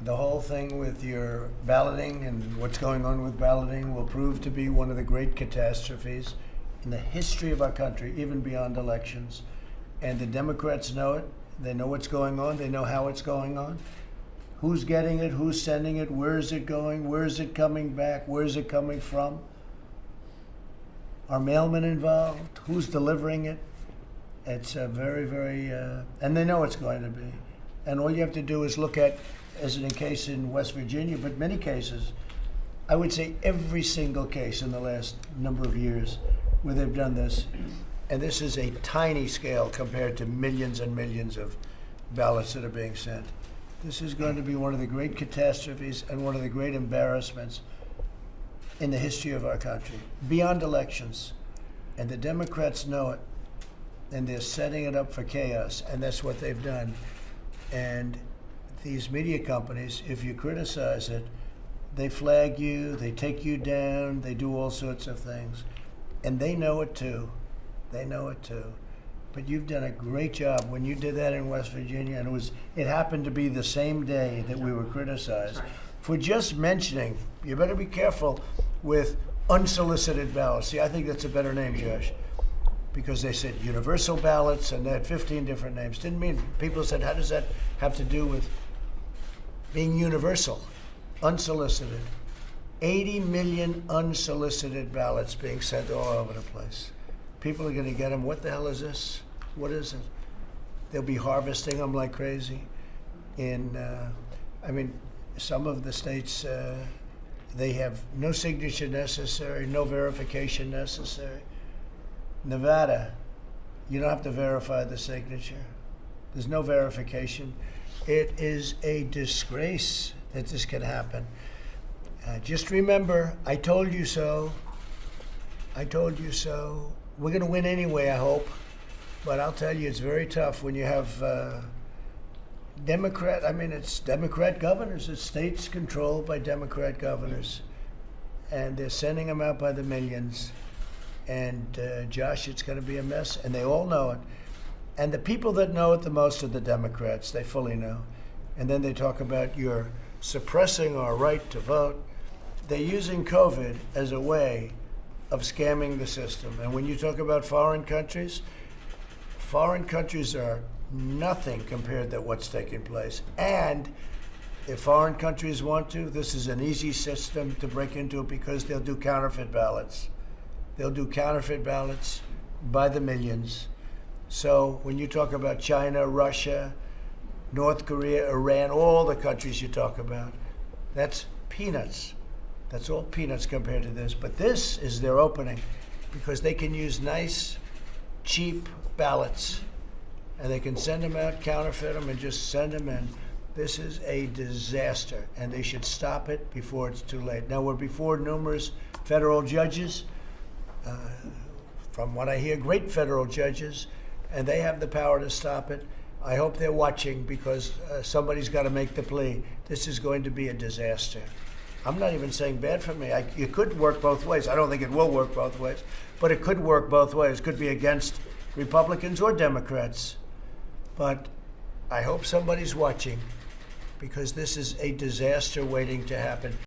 The whole thing with your balloting and what's going on with balloting will prove to be one of the great catastrophes in the history of our country, even beyond elections. And the Democrats know it. They know what's going on. They know how it's going on. Who's getting it? Who's sending it? Where is it going? Where is it coming back? Where is it coming from? Are mailmen involved? Who's delivering it? It's very, and they know it's going to be. And all you have to do is look at, as in a case in West Virginia, but many cases, I would say every single case in the last number of years where they've done this. And this is a tiny scale compared to millions and millions of ballots that are being sent. This is going to be one of the great catastrophes and one of the great embarrassments in the history of our country, beyond elections. And the Democrats know it, and they're setting it up for chaos, and that's what they've done. And these media companies, if you criticize it, they flag you, they take you down, they do all sorts of things. And they know it too. They know it too. But you've done a great job when you did that in West Virginia, and it happened to be the same day that we were criticized for just mentioning. You better be careful with unsolicited ballots. See, I think that's a better name, Josh, because they said universal ballots, and they had 15 different names. Didn't mean, people said, how does that have to do with being universal? Unsolicited. 80 million unsolicited ballots being sent all over the place. People are going to get them. What the hell is this? What is it? They'll be harvesting them like crazy. Some of the states, they have no signature necessary, no verification necessary. Nevada, you don't have to verify the signature. There's no verification. It is a disgrace that this can happen. Just remember, I told you so. I told you so. We're going to win anyway, I hope. But I'll tell you, it's very tough when you have it's Democrat governors. It's states controlled by Democrat governors. And they're sending them out by the millions. And Josh, it's going to be a mess. And they all know it. And the people that know it the most are the Democrats. They fully know. And then they talk about you're suppressing our right to vote. They're using COVID as a way of scamming the system. And when you talk about foreign countries are nothing compared to what's taking place. And if foreign countries want to, this is an easy system to break into it because they'll do counterfeit ballots. They'll do counterfeit ballots by the millions. So when you talk about China, Russia, North Korea, Iran, all the countries you talk about, that's peanuts. That's all peanuts compared to this. But this is their opening because they can use nice, cheap ballots and they can send them out, counterfeit them, and just send them in. This is a disaster, and they should stop it before it's too late. Now, we're before numerous federal judges. From what I hear, great federal judges, and they have the power to stop it. I hope they're watching because somebody's got to make the plea. This is going to be a disaster. I'm not even saying bad for me. It could work both ways. I don't think it will work both ways, but it could work both ways. It could be against Republicans or Democrats. But I hope somebody's watching because this is a disaster waiting to happen.